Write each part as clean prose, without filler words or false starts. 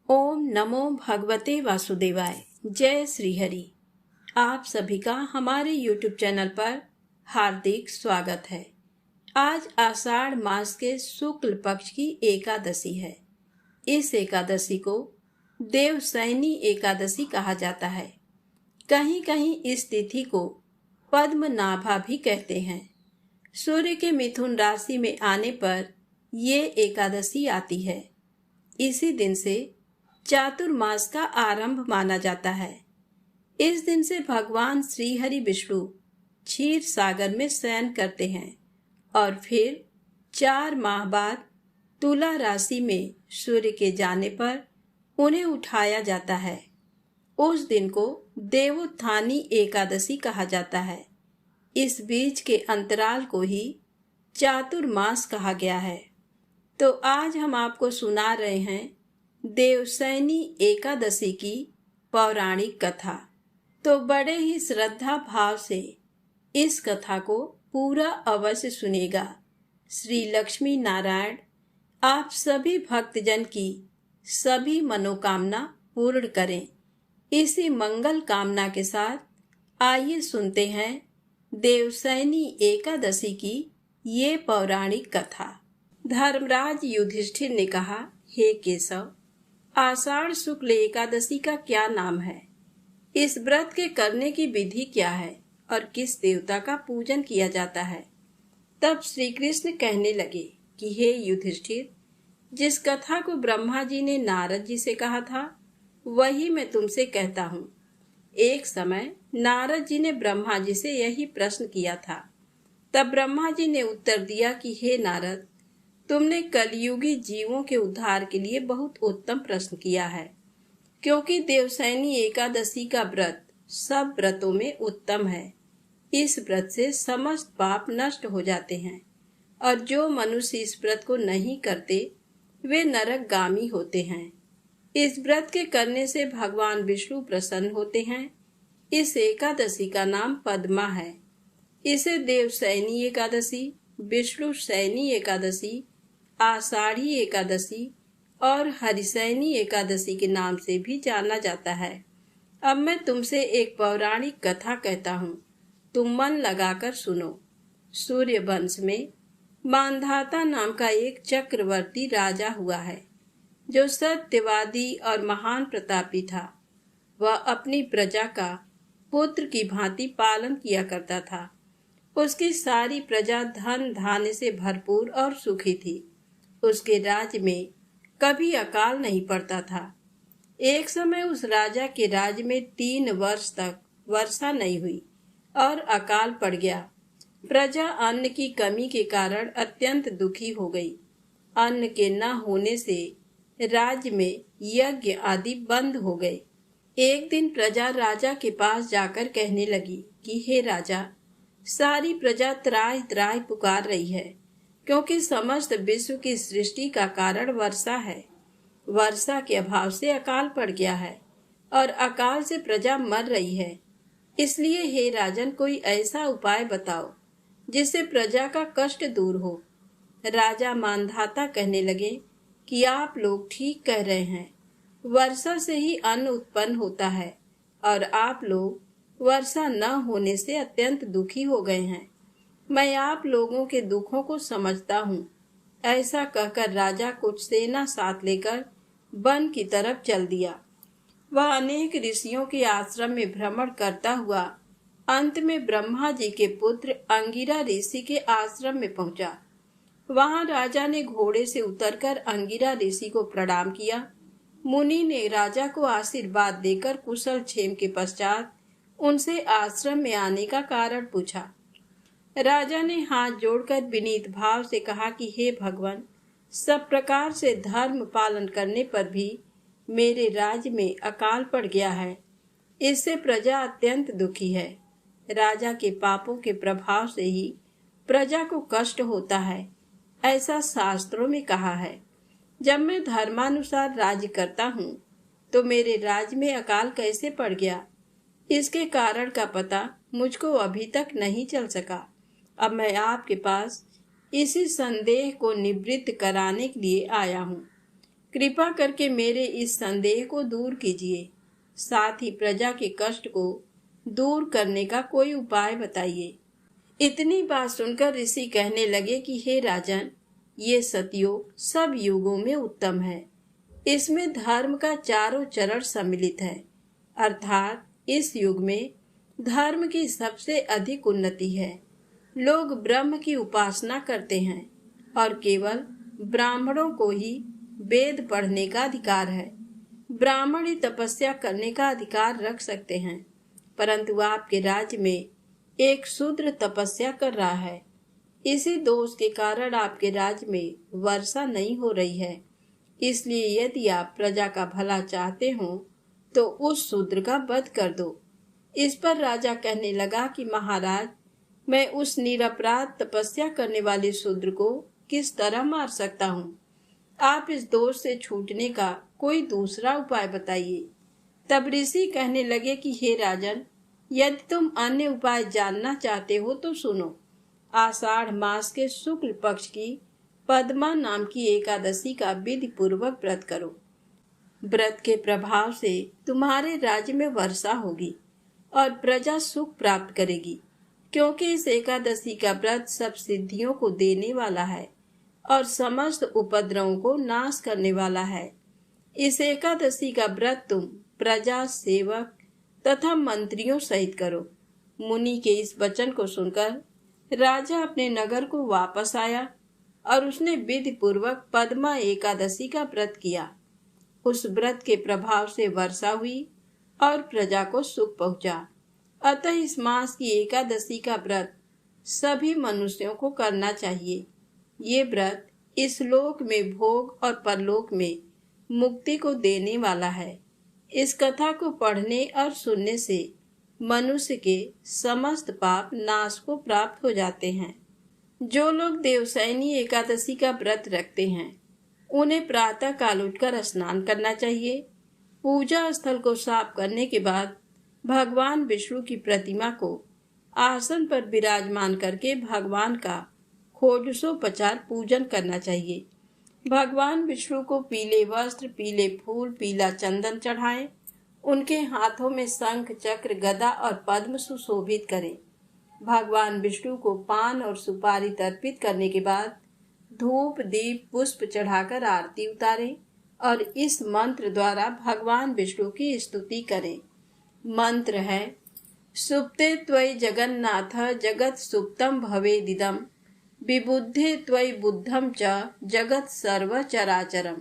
ओम नमो भगवते वासुदेवाय। जय श्री हरि। आप सभी का हमारे YouTube चैनल पर हार्दिक स्वागत है। आज आषाढ़ मास के शुक्ल पक्ष की एकादशी है। इस एकादशी को देवशयनी एकादशी कहा जाता है। कहीं कहीं इस तिथि को पद्मनाभा भी कहते हैं। सूर्य के मिथुन राशि में आने पर ये एकादशी आती है। इसी दिन से चातुर्मास का आरंभ माना जाता है। इस दिन से भगवान श्री हरि विष्णु क्षीर सागर में शयन करते हैं और फिर 4 माह बाद तुला राशि में सूर्य के जाने पर उन्हें उठाया जाता है। उस दिन को देवोत्थानी एकादशी कहा जाता है। इस बीच के अंतराल को ही चातुर्मास कहा गया है। तो आज हम आपको सुना रहे हैं देवशयनी एकादशी की पौराणिक कथा। तो बड़े ही श्रद्धा भाव से इस कथा को पूरा अवश्य सुनेगा। श्री लक्ष्मी नारायण आप सभी भक्तजन की सभी मनोकामना पूर्ण करें। इसी मंगल कामना के साथ आइए सुनते हैं देवशयनी एकादशी की ये पौराणिक कथा। धर्मराज युधिष्ठिर ने कहा, हे केशव, आषाढ़ शुक्ल एकादशी का क्या नाम है? इस व्रत के करने की विधि क्या है और किस देवता का पूजन किया जाता है? तब श्री कृष्ण कहने लगे कि हे युधिष्ठिर, जिस कथा को ब्रह्मा जी ने नारद जी से कहा था वही मैं तुमसे कहता हूँ। एक समय नारद जी ने ब्रह्मा जी से यही प्रश्न किया था। तब ब्रह्मा जी ने उत्तर दिया कि हे नारद, तुमने कलयुगी जीवों के उद्धार के लिए बहुत उत्तम प्रश्न किया है, क्योंकि देवशयनी एकादशी का व्रत सब व्रतों में उत्तम है। इस व्रत से समस्त पाप नष्ट हो जाते हैं और जो मनुष्य इस व्रत को नहीं करते वे नरकगामी होते हैं। इस व्रत के करने से भगवान विष्णु प्रसन्न होते हैं। इस एकादशी का नाम पद्मा है। इसे देवशयनी एकादशी, विष्णु शयनी एकादशी, आषाढ़ी एकादशी और हरिशयनी एकादशी के नाम से भी जाना जाता है। अब मैं तुमसे एक पौराणिक कथा कहता हूँ, तुम मन लगाकर सुनो। सूर्य वंश में मांधाता नाम का एक चक्रवर्ती राजा हुआ है, जो सत्यवादी और महान प्रतापी था। वह अपनी प्रजा का पुत्र की भांति पालन किया करता था। उसकी सारी प्रजा धन धान्य से भरपूर और सुखी थी। उसके राज्य में कभी अकाल नहीं पड़ता था। एक समय उस राजा के राज्य में 3 वर्ष तक वर्षा नहीं हुई और अकाल पड़ गया। प्रजा अन्न की कमी के कारण अत्यंत दुखी हो गई। अन्न के न होने से राज्य में यज्ञ आदि बंद हो गए। एक दिन प्रजा राजा के पास जाकर कहने लगी कि हे राजा, सारी प्रजा त्राहि त्राहि पुकार रही है, क्योंकि समस्त विश्व की सृष्टि का कारण वर्षा है। वर्षा के अभाव से अकाल पड़ गया है और अकाल से प्रजा मर रही है। इसलिए हे राजन, कोई ऐसा उपाय बताओ जिससे प्रजा का कष्ट दूर हो। राजा मानधाता कहने लगे कि आप लोग ठीक कह रहे हैं। वर्षा से ही अन्न उत्पन्न होता है और आप लोग वर्षा न होने से अत्यंत दुखी हो गए हैं। मैं आप लोगों के दुखों को समझता हूँ। ऐसा कहकर राजा कुछ सेना साथ लेकर वन की तरफ चल दिया। वह अनेक ऋषियों के आश्रम में भ्रमण करता हुआ अंत में ब्रह्मा जी के पुत्र अंगिरा ऋषि के आश्रम में पहुंचा। वहां राजा ने घोड़े से उतरकर अंगिरा ऋषि को प्रणाम किया। मुनि ने राजा को आशीर्वाद देकर कुशल क्षेम के पश्चात उनसे आश्रम में आने का कारण पूछा। राजा ने हाथ जोड़कर विनीत भाव से कहा कि हे भगवान, सब प्रकार से धर्म पालन करने पर भी मेरे राज्य में अकाल पड़ गया है। इससे प्रजा अत्यंत दुखी है। राजा के पापों के प्रभाव से ही प्रजा को कष्ट होता है, ऐसा शास्त्रों में कहा है। जब मैं धर्मानुसार राज्य करता हूँ तो मेरे राज्य में अकाल कैसे पड़ गया, इसके कारण का पता मुझको अभी तक नहीं चल सका। अब मैं आपके पास इसी संदेह को निवृत्त कराने के लिए आया हूँ। कृपा करके मेरे इस संदेह को दूर कीजिए, साथ ही प्रजा के कष्ट को दूर करने का कोई उपाय बताइए। इतनी बात सुनकर ऋषि कहने लगे कि हे राजन, ये सतयुग सब युगों में उत्तम है। इसमें धर्म का चारों चरण सम्मिलित है, अर्थात इस युग में धर्म की सबसे अधिक उन्नति है। लोग ब्रह्म की उपासना करते हैं और केवल ब्राह्मणों को ही वेद पढ़ने का अधिकार है। ब्राह्मण ही तपस्या करने का अधिकार रख सकते हैं, परंतु आपके राज्य में एक शूद्र तपस्या कर रहा है। इसी दोष के कारण आपके राज्य में वर्षा नहीं हो रही है। इसलिए यदि आप प्रजा का भला चाहते हो तो उस शूद्र का वध कर दो। इस पर राजा कहने लगा कि महाराज, मैं उस निरपराध तपस्या करने वाले शूद्र को किस तरह मार सकता हूँ? आप इस दोष से छूटने का कोई दूसरा उपाय बताइए। तब ऋषि कहने लगे कि हे राजन, यदि तुम अन्य उपाय जानना चाहते हो तो सुनो। आषाढ़ मास के शुक्ल पक्ष की पद्मा नाम की एकादशी का विधि पूर्वक व्रत करो। व्रत के प्रभाव से तुम्हारे राज्य में वर्षा होगी और प्रजा सुख प्राप्त करेगी, क्योंकि इस एकादशी का व्रत सब सिद्धियों को देने वाला है और समस्त उपद्रवों को नाश करने वाला है। इस एकादशी का व्रत तुम प्रजा, सेवक तथा मंत्रियों सहित करो। मुनि के इस वचन को सुनकर राजा अपने नगर को वापस आया और उसने विधि पूर्वक पद्मा एकादशी का व्रत किया। उस व्रत के प्रभाव से वर्षा हुई और प्रजा को सुख पहुंचा। अतः इस मास की एकादशी का व्रत सभी मनुष्यों को करना चाहिए। ये व्रत इस लोक में भोग और परलोक में मुक्ति को देने वाला है। इस कथा को पढ़ने और सुनने से मनुष्य के समस्त पाप नाश को प्राप्त हो जाते हैं। जो लोग देवशयनी एकादशी का व्रत रखते हैं, उन्हें प्रातः काल उठकर स्नान करना चाहिए। पूजा स्थल को साफ करने के बाद भगवान विष्णु की प्रतिमा को आसन पर विराजमान करके भगवान का षोडशोपचार पूजन करना चाहिए। भगवान विष्णु को पीले वस्त्र, पीले फूल, पीला चंदन चढ़ाएं। उनके हाथों में शंख, चक्र, गदा और पद्म सुशोभित करें। भगवान विष्णु को पान और सुपारी तर्पित करने के बाद धूप, दीप, पुष्प चढ़ाकर आरती उतारें और इस मंत्र द्वारा भगवान विष्णु की स्तुति करें। मंत्र है: सुप्ते त्वयि जगन्नाथ जगत सुप्तम भवेदिदं, विबुद्धे त्वयि बुद्धम च जगत सर्व चराचरम।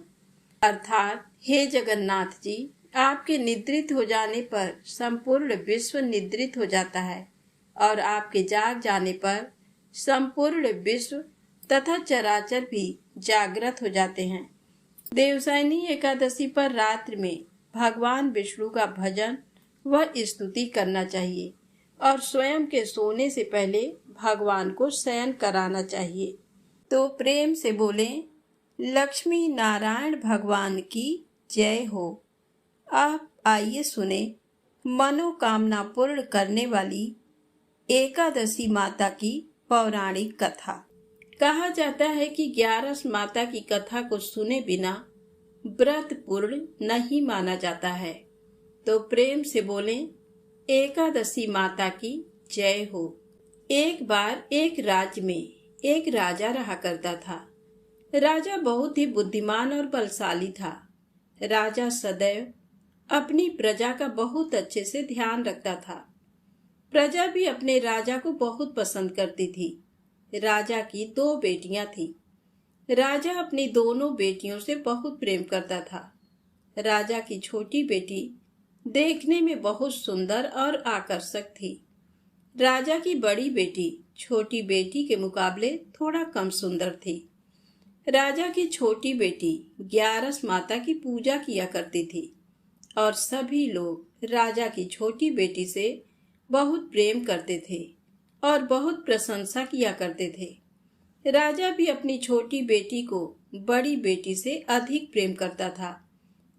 अर्थात, हे जगन्नाथ जी, आपके निद्रित हो जाने पर संपूर्ण विश्व निद्रित हो जाता है और आपके जाग जाने पर संपूर्ण विश्व तथा चराचर भी जागृत हो जाते हैं। देवशयनी एकादशी पर रात्रि में भगवान विष्णु का भजन व स्तुति करना चाहिए और स्वयं के सोने से पहले भगवान को शयन कराना चाहिए। तो प्रेम से बोले, लक्ष्मी नारायण भगवान की जय हो। आप आइए सुने मनोकामना पूर्ण करने वाली एकादशी माता की पौराणिक कथा। कहा जाता है कि 11 माता की कथा को सुने बिना व्रत पूर्ण नहीं माना जाता है। तो प्रेम से बोलें, एकादशी माता की जय हो। एक बार एक राज्य में एक राजा रहा करता था। राजा बहुत ही बुद्धिमान और बलशाली था। राजा सदैव अपनी प्रजा का बहुत अच्छे से ध्यान रखता था। प्रजा भी अपने राजा को बहुत पसंद करती थी। राजा की 2 बेटियां थीं। राजा अपनी दोनों बेटियों से बहुत प्रेम करता था। राजा की छोटी बेटी देखने में बहुत सुंदर और आकर्षक थी। राजा की बड़ी बेटी छोटी बेटी के मुकाबले थोड़ा कम सुंदर थी। राजा की छोटी बेटी 11 माता की पूजा किया करती थी और सभी लोग राजा की छोटी बेटी से बहुत प्रेम करते थे और बहुत प्रशंसा किया करते थे। राजा भी अपनी छोटी बेटी को बड़ी बेटी से अधिक प्रेम करता था,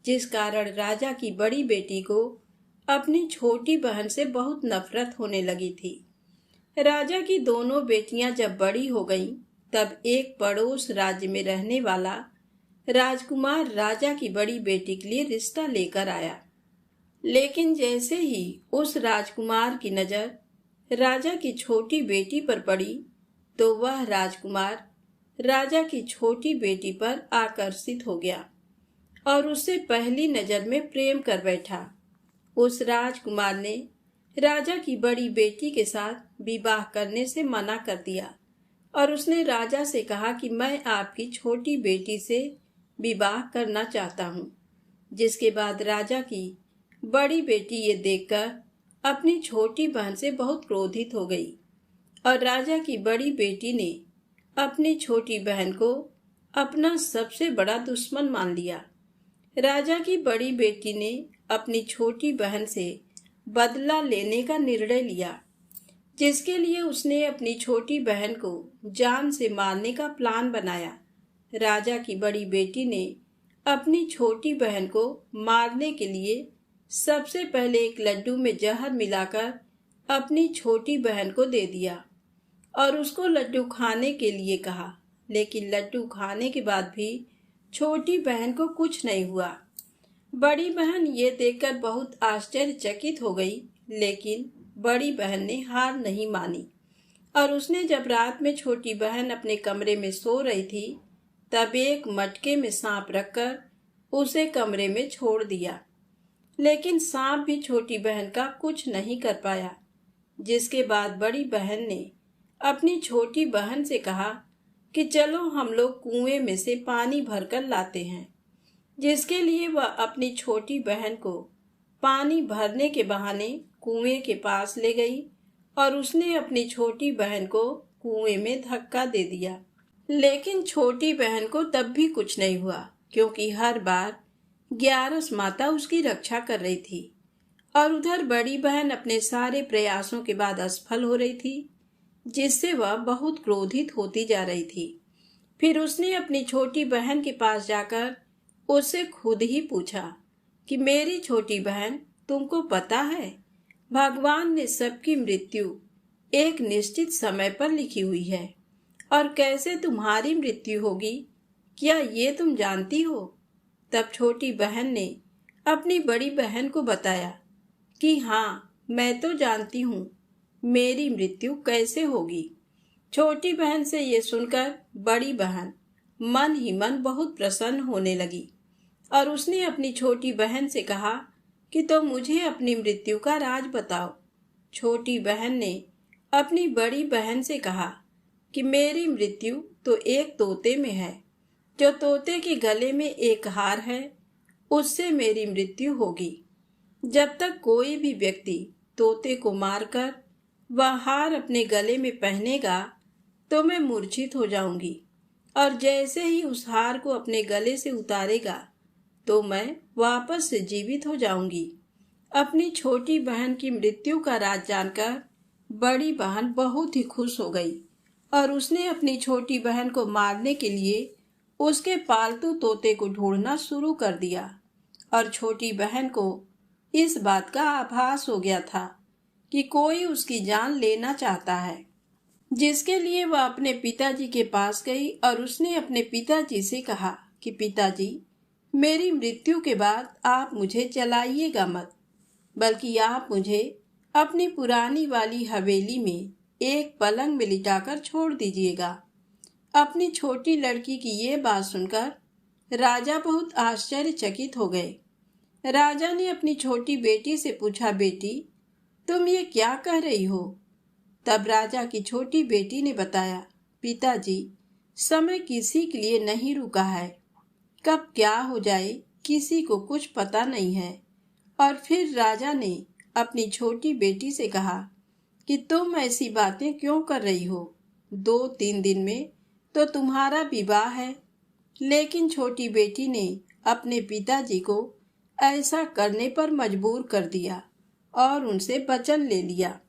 जिस कारण राजा की बड़ी बेटी को अपनी छोटी बहन से बहुत नफरत होने लगी थी। राजा की दोनों बेटियां जब बड़ी हो गईं, तब एक पड़ोस राज्य में रहने वाला राजकुमार राजा की बड़ी बेटी के लिए रिश्ता लेकर आया। लेकिन जैसे ही उस राजकुमार की नजर राजा की छोटी बेटी पर पड़ी, तो वह राजकुमार राजा की छोटी बेटी पर आकर्षित हो गया और उससे पहली नजर में प्रेम कर बैठा। उस राजकुमार ने राजा की बड़ी बेटी के साथ विवाह करने से मना कर दिया और उसने राजा से कहा कि मैं आपकी छोटी बेटी से विवाह करना चाहता हूँ। जिसके बाद राजा की बड़ी बेटी ये देखकर अपनी छोटी बहन से बहुत क्रोधित हो गई और राजा की बड़ी बेटी ने अपनी छोटी बहन को अपना सबसे बड़ा दुश्मन मान लिया। राजा की बड़ी बेटी ने अपनी छोटी बहन से बदला लेने का निर्णय लिया, जिसके लिए उसने अपनी छोटी बहन को जान से मारने का प्लान बनाया। राजा की बड़ी बेटी ने अपनी छोटी बहन को मारने के लिए सबसे पहले एक लड्डू में जहर मिलाकर अपनी छोटी बहन को दे दिया और उसको लड्डू खाने के लिए कहा। लेकिन लड्डू खाने के बाद भी छोटी बहन को कुछ नहीं हुआ। बड़ी बहन ये देखकर बहुत आश्चर्यचकित हो गई, लेकिन बड़ी बहन ने हार नहीं मानी और उसने जब रात में छोटी बहन अपने कमरे में सो रही थी, तब एक मटके में सांप रखकर उसे कमरे में छोड़ दिया। लेकिन सांप भी छोटी बहन का कुछ नहीं कर पाया। जिसके बाद बड़ी बहन ने अपनी छोटी बहन से कहा कि चलो हम लोग कुएं में से पानी भरकर लाते हैं। जिसके लिए वह अपनी छोटी बहन को पानी भरने के बहाने कुएं के पास ले गई और उसने अपनी छोटी बहन को कुएं में धक्का दे दिया। लेकिन छोटी बहन को तब भी कुछ नहीं हुआ, क्योंकि हर बार ग्यारस माता उसकी रक्षा कर रही थी और उधर बड़ी बहन अपने सारे प्रयासों के बाद असफल हो रही थी, जिससे वह बहुत क्रोधित होती जा रही थी। फिर उसने अपनी छोटी बहन के पास जाकर उससे खुद ही पूछा कि मेरी छोटी बहन, तुमको पता है भगवान ने सबकी मृत्यु एक निश्चित समय पर लिखी हुई है और कैसे तुम्हारी मृत्यु होगी, क्या ये तुम जानती हो? तब छोटी बहन ने अपनी बड़ी बहन को बताया कि हाँ, मैं तो जानती हूँ मेरी मृत्यु कैसे होगी। छोटी बहन से ये सुनकर बड़ी बहन मन ही मन बहुत प्रसन्न होने लगी और उसने अपनी छोटी बहन से कहा कि तो मुझे अपनी मृत्यु का राज बताओ। छोटी बहन ने अपनी बड़ी बहन से कहा कि मेरी मृत्यु तो एक तोते में है। जो तोते के गले में एक हार है, उससे मेरी मृत्यु होगी। जब तक कोई भी व्यक्ति तोते को मारकर वह हार अपने गले में पहनेगा, तो मैं मूर्छित हो जाऊंगी और जैसे ही उस हार को अपने गले से उतारेगा, तो मैं वापस से जीवित हो जाऊंगी। अपनी छोटी बहन की मृत्यु का राज जानकर बड़ी बहन बहुत ही खुश हो गई और उसने अपनी छोटी बहन को मारने के लिए उसके पालतू तोते को ढूंढना शुरू कर दिया और छोटी बहन को इस बात का आभास हो गया था कि कोई उसकी जान लेना चाहता है। जिसके लिए वह अपने पिताजी के पास गई और उसने अपने पिताजी से कहा कि पिताजी, मेरी मृत्यु के बाद आप मुझे जलाइएगा मत, बल्कि आप मुझे अपनी पुरानी वाली हवेली में एक पलंग में लिटाकर छोड़ दीजिएगा। अपनी छोटी लड़की की ये बात सुनकर राजा बहुत आश्चर्यचकित हो गए। राजा ने अपनी छोटी बेटी से पूछा, बेटी, तुम ये क्या कह रही हो? तब राजा की छोटी बेटी ने बताया, पिताजी, समय किसी के लिए नहीं रुका है, कब क्या हो जाए किसी को कुछ पता नहीं है। और फिर राजा ने अपनी छोटी बेटी से कहा कि तुम ऐसी बातें क्यों कर रही हो? 2-3 दिन में तो तुम्हारा विवाह है। लेकिन छोटी बेटी ने अपने पिताजी को ऐसा करने पर मजबूर कर दिया और उनसे वचन ले लिया।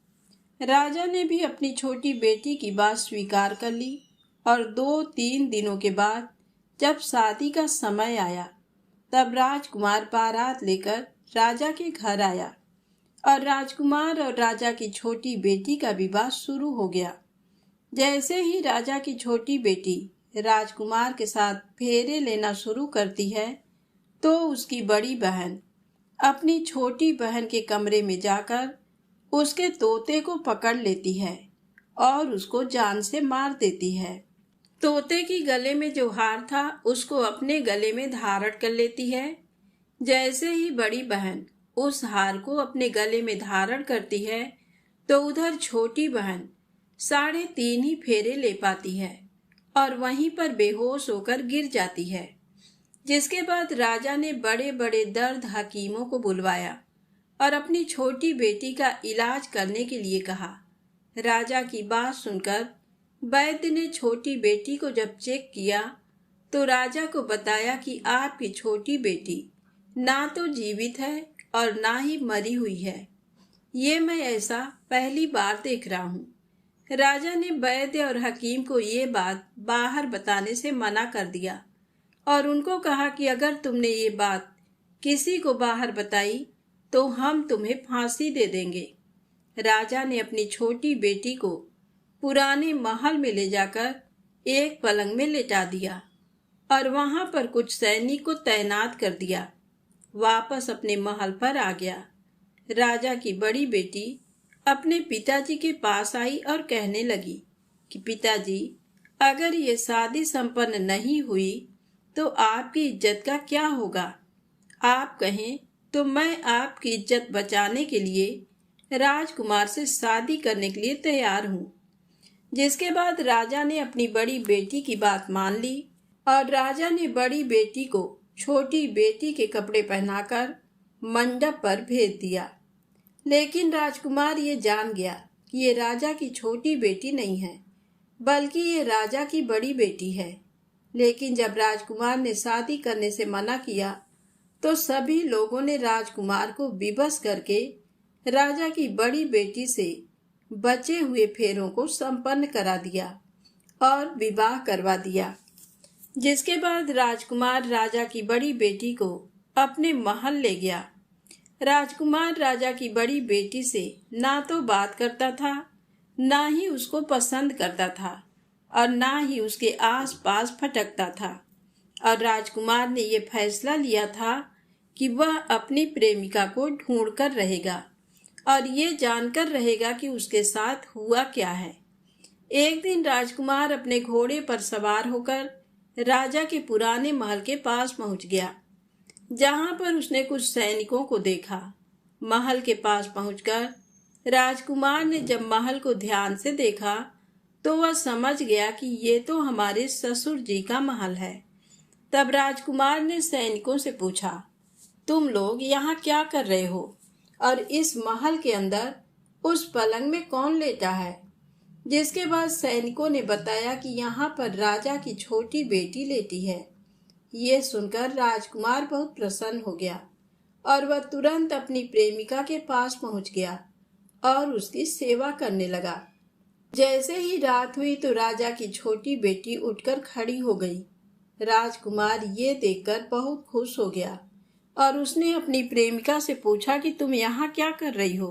राजा ने भी अपनी छोटी बेटी की बात स्वीकार कर ली और 2-3 दिनों के बाद जब शादी का समय आया, तब राजकुमार बारात लेकर राजा के घर आया और राजकुमार और राजा की छोटी बेटी का विवाह शुरू हो गया। जैसे ही राजा की छोटी बेटी राजकुमार के साथ फेरे लेना शुरू करती है तो उसकी बड़ी बहन अपनी छोटी बहन के कमरे में जाकर उसके तोते को पकड़ लेती है और उसको जान से मार देती है। तोते की गले में जो हार था उसको अपने गले में धारण कर लेती है। जैसे ही बड़ी बहन उस हार को अपने गले में धारण करती है तो उधर छोटी बहन 3.5 ही फेरे ले पाती है और वहीं पर बेहोश होकर गिर जाती है। जिसके बाद राजा ने बड़े बड़े दर्द हकीमों को बुलवाया और अपनी छोटी बेटी का इलाज करने के लिए कहा। राजा की बात सुनकर वैद्य ने छोटी बेटी को जब चेक किया तो राजा को बताया कि आपकी छोटी बेटी ना तो जीवित है और ना ही मरी हुई है। ये मैं ऐसा पहली बार देख रहा हूँ। राजा ने वैद्य और हकीम को ये बात बाहर बताने से मना कर दिया और उनको कहा कि अगर तुमने ये बात किसी को बाहर बताई तो हम तुम्हें फांसी दे देंगे। राजा ने अपनी छोटी बेटी को पुराने महल में ले जाकर एक पलंग में लेटा दिया और वहां पर कुछ सैनिक को तैनात कर दिया। वापस अपने महल पर आ गया। राजा की बड़ी बेटी अपने पिताजी के पास आई और कहने लगी कि पिताजी, अगर ये शादी संपन्न नहीं हुई तो आपकी इज्जत का क्या होगा? आप कहें तो मैं आपकी इज्जत बचाने के लिए राजकुमार से शादी करने के लिए तैयार हूँ। जिसके बाद राजा ने अपनी बड़ी बेटी की बात मान ली और राजा ने बड़ी बेटी को छोटी बेटी के कपड़े पहनाकर मंडप पर भेज दिया। लेकिन राजकुमार ये जान गया कि ये राजा की छोटी बेटी नहीं है, बल्कि ये राजा की बड़ी बेटी है। लेकिन जब राजकुमार ने शादी करने से मना किया तो सभी लोगों ने राजकुमार को विवश करके राजा की बड़ी बेटी से बचे हुए फेरों को संपन्न करा दिया और विवाह करवा दिया। जिसके बाद राजकुमार राजा की बड़ी बेटी को अपने महल ले गया। राजकुमार राजा की बड़ी बेटी से ना तो बात करता था, ना ही उसको पसंद करता था और ना ही उसके आसपास फटकता था। और राजकुमार ने ये फैसला लिया था कि वह अपनी प्रेमिका को ढूंढ कर रहेगा और ये जानकर रहेगा कि उसके साथ हुआ क्या है। एक दिन राजकुमार अपने घोड़े पर सवार होकर राजा के पुराने महल के पास पहुंच गया, जहां पर उसने कुछ सैनिकों को देखा। महल के पास पहुंचकर राजकुमार ने जब महल को ध्यान से देखा तो वह समझ गया कि ये तो हमारे ससुर जी का महल है। तब राजकुमार ने सैनिकों से पूछा, तुम लोग यहाँ क्या कर रहे हो और इस महल के अंदर उस पलंग में कौन लेटा है? जिसके बाद सैनिकों ने बताया कि यहाँ पर राजा की छोटी बेटी लेटी है। ये सुनकर राजकुमार बहुत प्रसन्न हो गया और वह तुरंत अपनी प्रेमिका के पास पहुंच गया और उसकी सेवा करने लगा। जैसे ही रात हुई तो राजा की छोटी बेटी उठकर खड़ी हो गई। राजकुमार ये देखकर बहुत खुश हो गया और उसने अपनी प्रेमिका से पूछा कि तुम यहाँ क्या कर रही हो?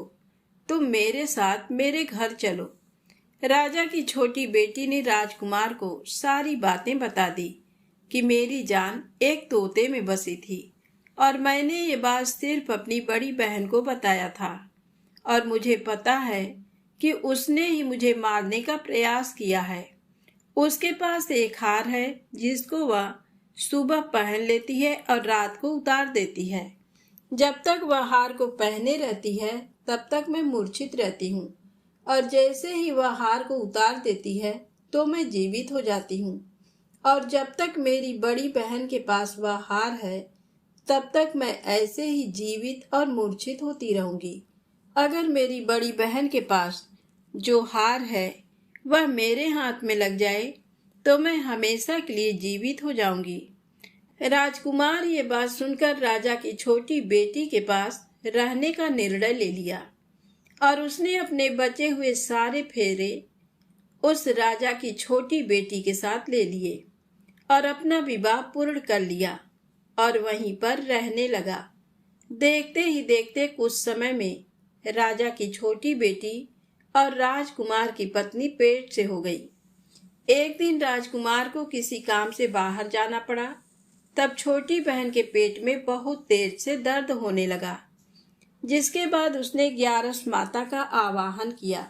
तुम मेरे साथ मेरे घर चलो। राजा की छोटी बेटी ने राजकुमार को सारी बातें बता दी कि मेरी जान एक तोते में बसी थी और मैंने ये बात सिर्फ अपनी बड़ी बहन को बताया था और मुझे पता है कि उसने ही मुझे मारने का प्रयास किया है। उसके पास एक हार है जिसको वह सुबह पहन लेती है और रात को उतार देती है। जब तक वह हार को पहने रहती है तब तक मैं मूर्छित रहती हूँ और जैसे ही वह हार को उतार देती है तो मैं जीवित हो जाती हूँ। और जब तक मेरी बड़ी बहन के पास वह हार है तब तक मैं ऐसे ही जीवित और मूर्छित होती रहूंगी। अगर मेरी बड़ी बहन के पास जो हार है वह मेरे हाथ में लग जाए तो मैं हमेशा के लिए जीवित हो जाऊंगी। राजकुमार ये बात सुनकर राजा की छोटी बेटी के पास रहने का निर्णय ले लिया और उसने अपने बचे हुए सारे फेरे उस राजा की छोटी बेटी के साथ ले लिए और अपना विवाह पूर्ण कर लिया और वहीं पर रहने लगा। देखते ही देखते कुछ समय में राजा की छोटी बेटी और राजकुमार की पत्नी पेट से हो गई। एक दिन राजकुमार को किसी काम से बाहर जाना पड़ा। तब छोटी बहन के पेट में बहुत तेज से दर्द होने लगा, जिसके बाद उसने ग्यारस माता का आवाहन किया।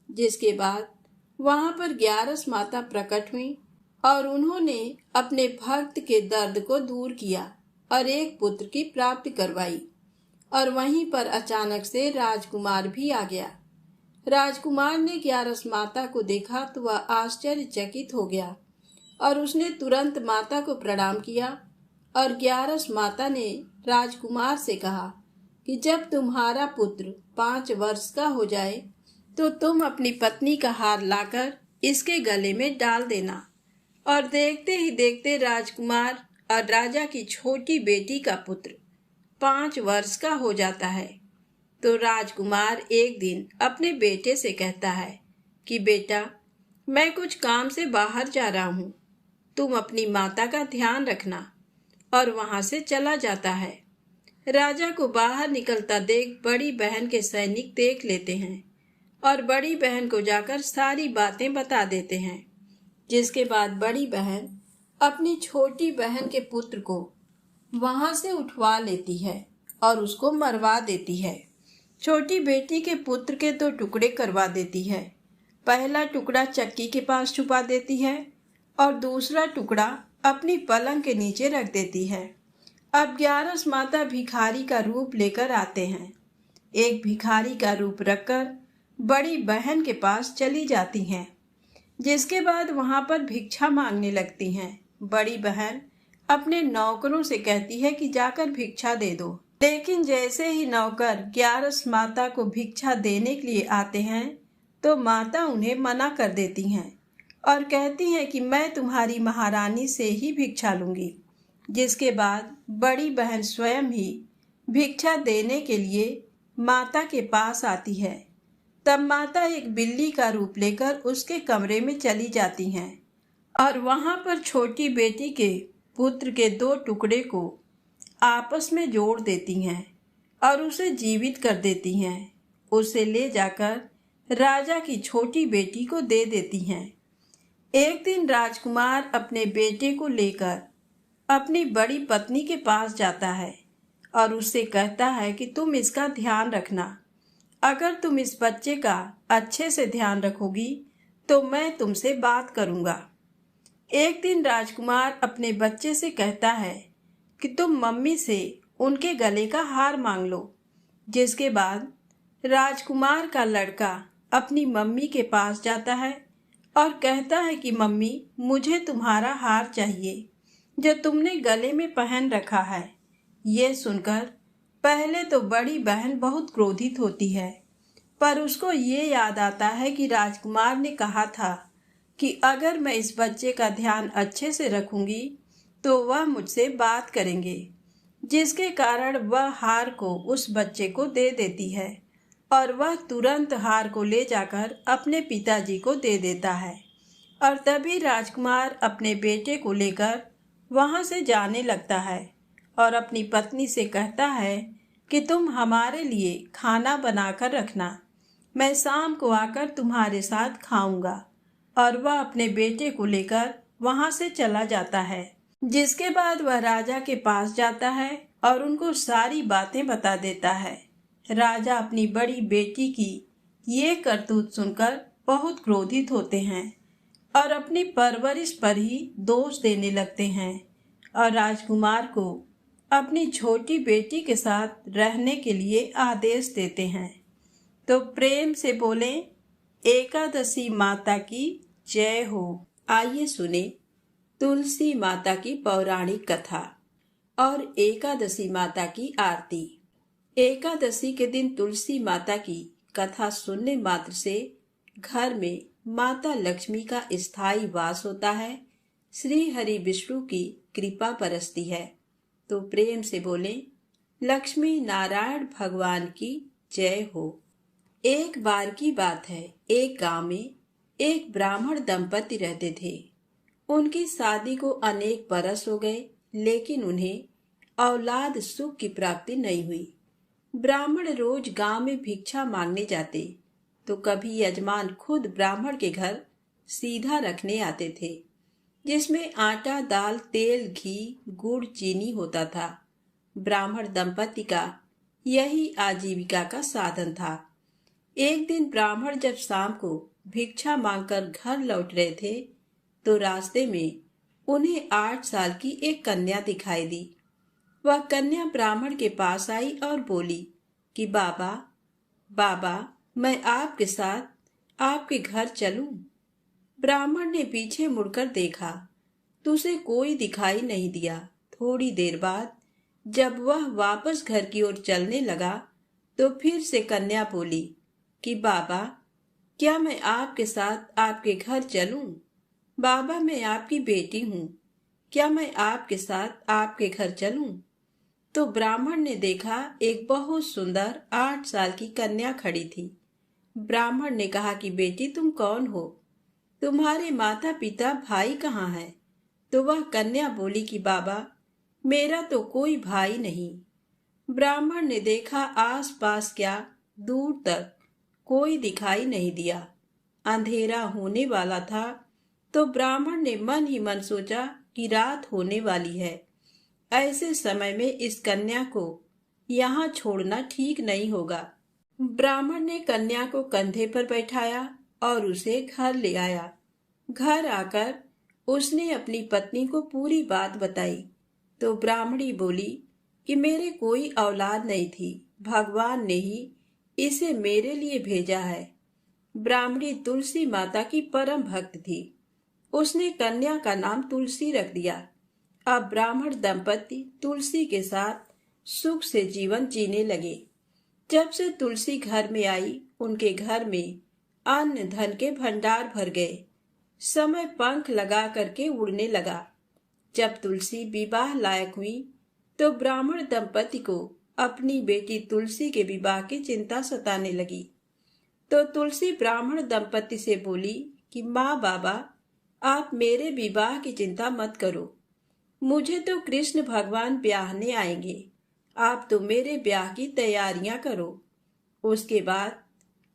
जिसके बाद वहां पर ग्यारस माता प्रकट हुई और उन्होंने अपने भक्त के दर्द को दूर किया और एक पुत्र की प्राप्ति करवाई। और वहीं पर अचानक से राजकुमार भी आ गया। राजकुमार ने ग्यारस माता को देखा तो वह आश्चर्यचकित हो गया और उसने तुरंत माता को प्रणाम किया। और ग्यारस माता ने राजकुमार से कहा कि जब तुम्हारा पुत्र 5 वर्ष का हो जाए तो तुम अपनी पत्नी का हार लाकर इसके गले में डाल देना। और देखते ही देखते राजकुमार और राजा की छोटी बेटी का पुत्र 5 वर्ष का हो जाता है। तो राजकुमार एक दिन अपने बेटे से कहता है कि बेटा, मैं कुछ काम से बाहर जा रहा हूँ, तुम अपनी माता का ध्यान रखना। और वहां से चला जाता है। राजा को बाहर निकलता देख बड़ी बहन के सैनिक देख लेते हैं और बड़ी बहन को जाकर सारी बातें बता देते हैं। जिसके बाद बड़ी बहन अपनी छोटी बहन के पुत्र को वहां से उठवा लेती है और उसको मरवा देती है। छोटी बेटी के पुत्र के 2 टुकड़े करवा देती है। पहला टुकड़ा चक्की के पास छुपा देती है और दूसरा टुकड़ा अपनी पलंग के नीचे रख देती है। अब ग्यारस माता भिखारी का रूप लेकर आते हैं। एक भिखारी का रूप रखकर बड़ी बहन के पास चली जाती हैं। जिसके बाद वहां पर भिक्षा मांगने लगती हैं। बड़ी बहन अपने नौकरों से कहती है कि जाकर भिक्षा दे दो। लेकिन जैसे ही नौकर ग्यारस माता को भिक्षा देने के लिए आते हैं तो माता उन्हें मना कर देती हैं और कहती हैं कि मैं तुम्हारी महारानी से ही भिक्षा लूंगी। जिसके बाद बड़ी बहन स्वयं ही भिक्षा देने के लिए माता के पास आती है। तब माता एक बिल्ली का रूप लेकर उसके कमरे में चली जाती हैं और वहां पर छोटी बेटी के पुत्र के 2 टुकड़े को आपस में जोड़ देती हैं और उसे जीवित कर देती हैं। उसे ले जाकर राजा की छोटी बेटी को दे देती हैं। एक दिन राजकुमार अपने बेटे को लेकर अपनी बड़ी पत्नी के पास जाता है और उससे कहता है कि तुम इसका ध्यान रखना। अगर तुम इस बच्चे का अच्छे से ध्यान रखोगी तो मैं तुमसे बात करूंगा। एक दिन राजकुमार अपने बच्चे से कहता है कि तुम मम्मी से उनके गले का हार मांग लो। जिसके बाद राजकुमार का लड़का अपनी मम्मी के पास जाता है और कहता है कि मम्मी, मुझे तुम्हारा हार चाहिए जो तुमने गले में पहन रखा है। ये सुनकर पहले तो बड़ी बहन बहुत क्रोधित होती है, पर उसको ये याद आता है कि राजकुमार ने कहा था कि अगर मैं इस बच्चे का ध्यान अच्छे से रखूंगी तो वह मुझसे बात करेंगे। जिसके कारण वह हार को उस बच्चे को दे देती है और वह तुरंत हार को ले जाकर अपने पिताजी को दे देता है। और तभी राजकुमार अपने बेटे को लेकर वहां से जाने लगता है और अपनी पत्नी से कहता है कि तुम हमारे लिए खाना बनाकर रखना, मैं शाम को आकर तुम्हारे साथ खाऊंगा। और वह अपने बेटे को लेकर वहां से चला जाता है। जिसके बाद वह राजा के पास जाता है और उनको सारी बातें बता देता है। राजा अपनी बड़ी बेटी की ये करतूत सुनकर बहुत क्रोधित होते हैं और अपनी परवरिश पर ही दोष देने लगते हैं और राजकुमार को अपनी छोटी बेटी के साथ रहने के लिए आदेश देते हैं। तो प्रेम से बोले, एकादशी माता की जय हो। आइए सुने तुलसी माता की पौराणिक कथा और एकादशी माता की आरती। एकादशी के दिन तुलसी माता की कथा सुनने मात्र से घर में माता लक्ष्मी का स्थायी वास होता है, श्री हरि विष्णु की कृपा बरसती है। तो प्रेम से बोले, लक्ष्मी नारायण भगवान की जय हो। एक बार की बात है, एक गांव में एक ब्राह्मण दंपति रहते थे। उनकी शादी को अनेक बरस हो गए, लेकिन उन्हें औलाद सुख की प्राप्ति नहीं हुई। ब्राह्मण रोज गांव में भिक्षा मांगने जाते तो कभी यजमान खुद ब्राह्मण के घर सीधा रखने आते थे, जिसमें आटा, दाल, तेल, घी, गुड़, चीनी होता था। ब्राह्मण दंपति का यही आजीविका का साधन था। एक दिन ब्राह्मण जब शाम को भिक्षा मांगकर घर लौट रहे थे, तो रास्ते में उन्हें 8 साल की एक कन्या दिखाई दी। वह कन्या ब्राह्मण के पास आई और बोली कि बाबा, बाबा, मैं आपके साथ आपके घर चलूं? ब्राह्मण ने पीछे मुड़कर देखा तो उसे कोई दिखाई नहीं दिया। थोड़ी देर बाद जब वह वापस घर की ओर चलने लगा, तो फिर से कन्या बोली कि बाबा, क्या मैं आपके साथ आपके घर चलूं? बाबा, मैं आपकी बेटी हूँ, क्या मैं आपके साथ आपके घर चलूं? तो ब्राह्मण ने देखा एक बहुत सुंदर 8 साल की कन्या खड़ी थी। ब्राह्मण ने कहा कि बेटी, तुम कौन हो? तुम्हारे माता पिता भाई कहाँ हैं? तो वह कन्या बोली कि बाबा, मेरा तो कोई भाई नहीं। ब्राह्मण ने देखा आसपास क्या, दूर तक कोई दिखाई नहीं दिया। अंधेरा होने वाला था, तो ब्राह्मण ने मन ही मन सोचा कि रात होने वाली है। ऐसे समय में इस कन्या को यहाँ छोड़ना ठीक नहीं होगा। ब्राह्मण ने कन्या को कंधे पर बैठाया और उसे घर ले आया। घर आकर उसने अपनी पत्नी को पूरी बात बताई। तो ब्राह्मणी बोली कि मेरे कोई औलाद नहीं थी, भगवान ने ही इसे मेरे लिए भेजा है। ब्राह्मणी तुलसी माता की परम भक्त थी। उसने कन्या का नाम तुलसी रख दिया। अब ब्राह्मण दंपति तुलसी के साथ सुख से जीवन जीने लगे। जब से तुलसी घर में आई, उनके घर में अन्न धन के भंडार भर गए। समय पंख लगा करके उड़ने लगा। जब तुलसी विवाह लायक हुई, तो ब्राह्मण दंपति को अपनी बेटी तुलसी के विवाह की चिंता सताने लगी। तो तुलसी ब्राह्मण दंपति से बोली कि माँ, बाबा, आप मेरे विवाह की चिंता मत करो। मुझे तो कृष्ण भगवान ब्याहने आएंगे। आप तो मेरे ब्याह की तैयारियां करो। उसके बाद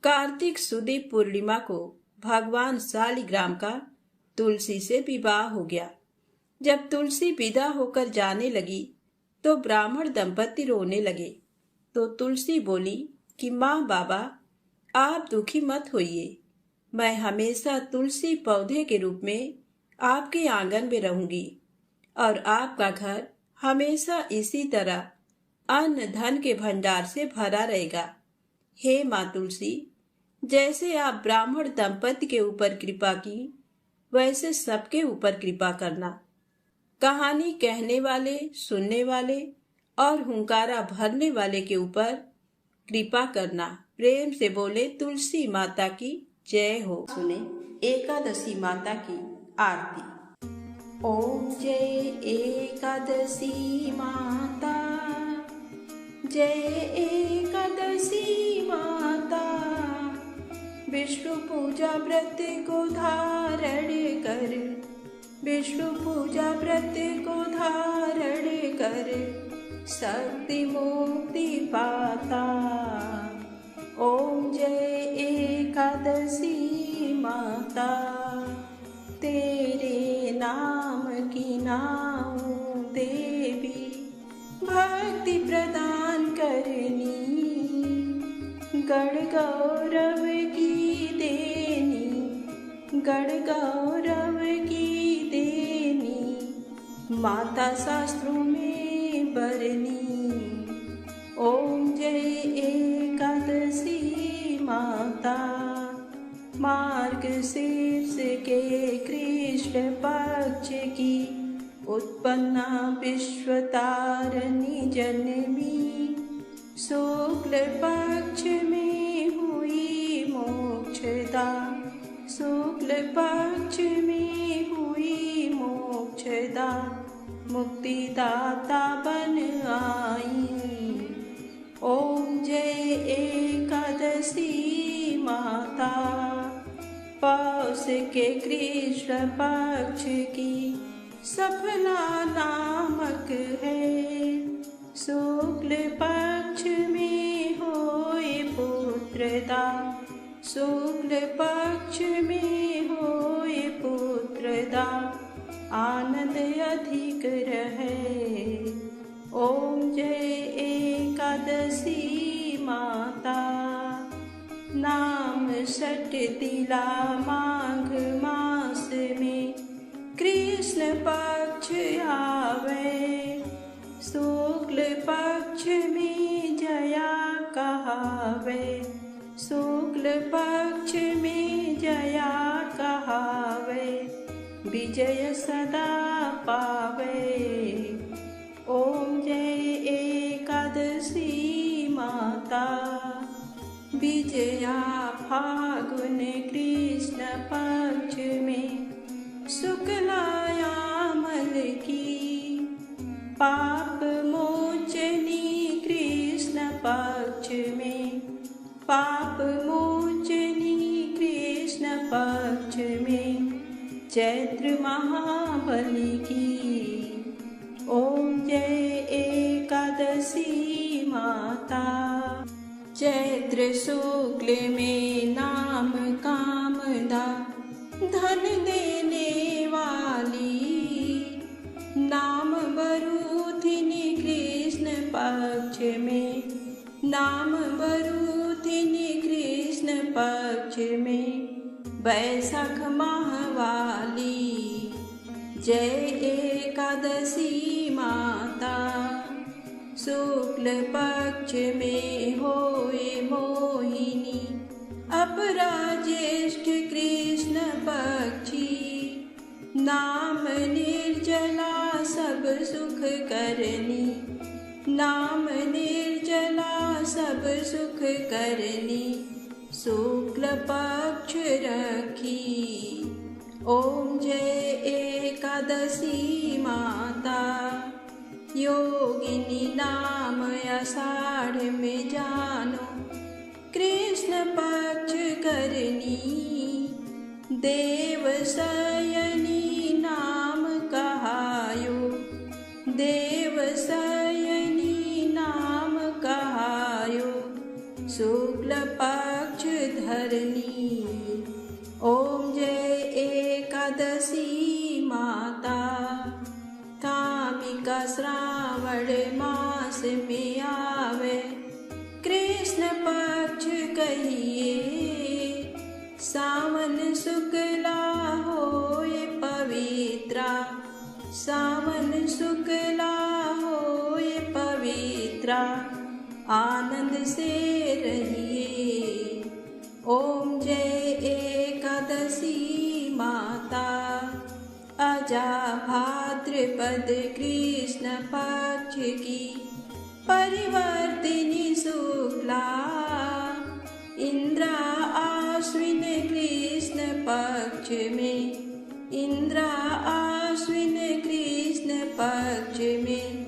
कार्तिक सुदी पूर्णिमा को भगवान शालिग्राम का तुलसी से विवाह हो गया। जब तुलसी विदा होकर जाने लगी, तो ब्राह्मण दंपति रोने लगे। तो तुलसी बोली कि माँ, बाबा, आप दुखी मत होइए। मैं हमेशा तुलसी पौधे के रूप में आपके आंगन में रहूंगी और आपका घर हमेशा इसी तरह अन्न धन के भंडार से भरा रहेगा। हे माँ तुलसी, जैसे आप ब्राह्मण दंपति के ऊपर कृपा की, वैसे सबके ऊपर कृपा करना। कहानी कहने वाले, सुनने वाले और हुंकारा भरने वाले के ऊपर कृपा करना। प्रेम से बोले तुलसी माता की जय हो। सुने एकादशी माता की आरती। ओम जय एकादशी माता, जय एकादशी माता। विष्णु पूजा व्रत को धारण कर, विष्णु पूजा व्रत को धारण कर, शक्ति मुक्ति पाता। ओम जय एकादशी माता, तेरे नाम की नाऊं देवी, भक्ति प्रदान करनी, गण गौरव की देनी, गण गौरव की देनी, माता शास्त्रों में बरनी। ओम जय एकादशी माता। मार्गशीर्ष के कृष्ण पक्ष की उत्पन्ना विश्वतारिणी जन्मी, शुक्ल पक्ष में हुई मोक्षदा, शुक्ल पक्ष में हुई मोक्षदा, मुक्तिदाता बन आई। ओम जय एकादशी माता। पौष के कृष्ण पक्ष की सफला नामक है, शुक्ल पक्ष में होए पुत्रदा, शुक्ल पक्ष में होए सदा आनंद अधिक रहे। ओम जय एकादशी माता। नाम सट तिला माघ मास में कृष्ण पक्ष आवे। शुक्ल पक्ष में जया कहावे। शुक्ल पक्ष में जया कहावे। विजय सदा पावे। ओम जय एकादशी माता। विजया फागुन कृष्ण पक्ष में शुक्लायामल की। पाप मोचनी कृष्ण पक्ष में। पाप मोचनी कृष्ण पक्ष में चैत्र महाबली की। ओम जय एकादशी माता। चैत्र शुक्ल में नाम कामदा धन देने वाली। नाम बरूथिनी कृष्ण पक्ष में। नाम बरूथिनी कृष्ण पक्ष में बैसाख माहवाली। जय एकादशी माता। शुक्ल पक्ष में होए मोहिनी। अपरा ज्येष्ठ कृष्ण पक्षी। नाम निर्जला सब सुख करनी। नाम निर्जला सब सुख करनी। शुक्ल पक्ष रखी। ओम जय एकादशी माता। योगिनी नाम आषाढ़ में जानो कृष्ण पक्ष करनी। देव शयनी नाम कहायो। देव शयनी नाम कहायो। शुक्ल पक्ष धरनी। ओम जय एकादशी माता। कामिका श्रावण मास में आवे कृष्ण पक्ष कहिए। सावन शुक्ला होए पवित्रा। सावन शुक्ला होए पवित्रा। आनंद से रहिए। ओम जय एकादशी माता। अजा भाद्रपद कृष्ण पक्ष की परिवर्तिनी शुक्ला। इंद्रा आश्विन कृष्ण पक्ष में। इंद्रा आश्विन कृष्ण पक्ष में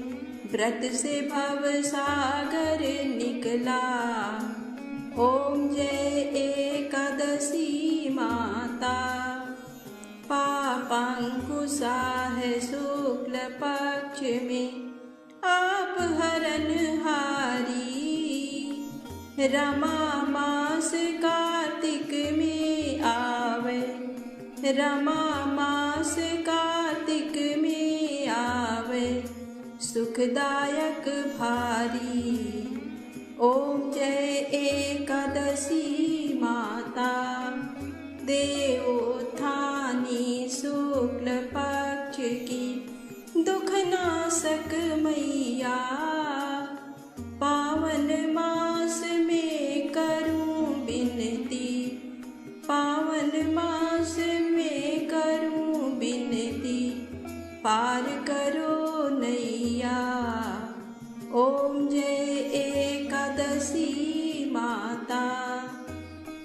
व्रत से भव सागर निकला। ओम जय एकादशी माता। पापांकुशा है शुक्ल पक्ष में आप हरन हारी। रमा मास कार्तिक में आवे। रमा मास कार्तिक में आवे सुखदायक भारी। ओम जय एकादशी माता। देवोत्थानी शुक्ल पक्ष की दुख नाशक मैया। पावन मास में करूं विनती। पावन मास में करूं विनती। पार करो नैया। ओम जय एकादशी माता।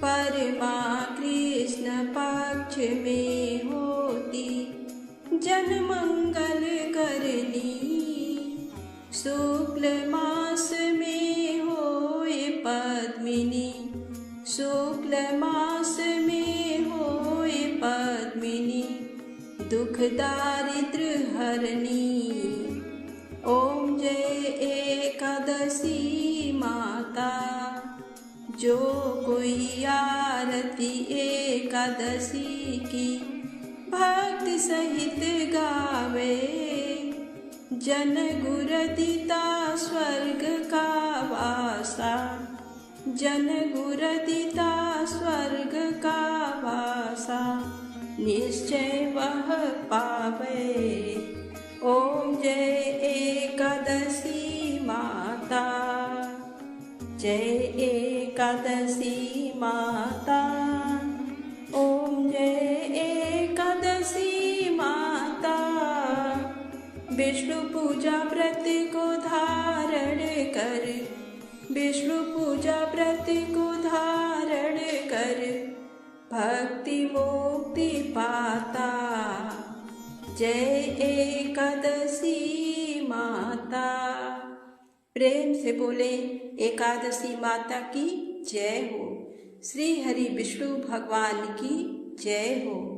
परमा कृष्ण पक्ष में होती जन मंगल करनी। शुक्ल मास में होए पद्मिनी। शुक्ल मास में होए पद्मिनी दुख दारिद्र हरनी। ओम जय एकादशी माता। जो कोई आरती एकादशी की भक्ति सहित गावे, जन गुर दीता स्वर्ग का वासा, जन गुर दीता स्वर्ग का वासा, निश्चय वह पावे। ओम जय एकादशी माता, जय एकादशी माता, ओम जय एकादशी माता। विष्णु पूजा व्रत को धारण कर, विष्णु पूजा व्रत को धारण कर, भक्ति मुक्ति पाता। जय एकादशी माता। प्रेम से बोले एकादशी माता की जय हो। श्री हरि विष्णु भगवान की जय हो।